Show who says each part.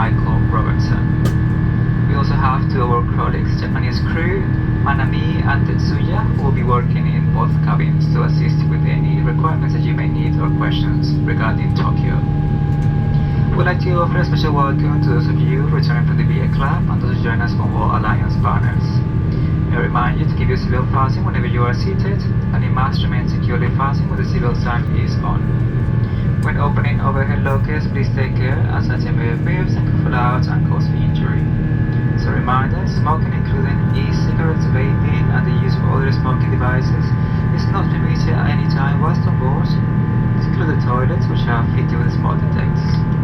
Speaker 1: Michael Robertson. We also have two of our colleagues, Japanese crew, Manami and Tetsuya, who will be working in both cabins to assist with any requirements that you may need or questions regarding Tokio. We'd like to offer a special welcome to those of you returning from the BA Club and those who join us from our Alliance partners. I remind you to keep your seatbelt fastened whenever you are seated, and it must remain securely fastened when the seatbelt sign is on. When opening overhead lockers, please take care as such may moves and could fall out and cause injury. So a reminder, smoking including e-cigarettes, vaping and the use of other smoking devices is not permitted at any time whilst on board. This includes the toilets which are fitted with smoke detectors.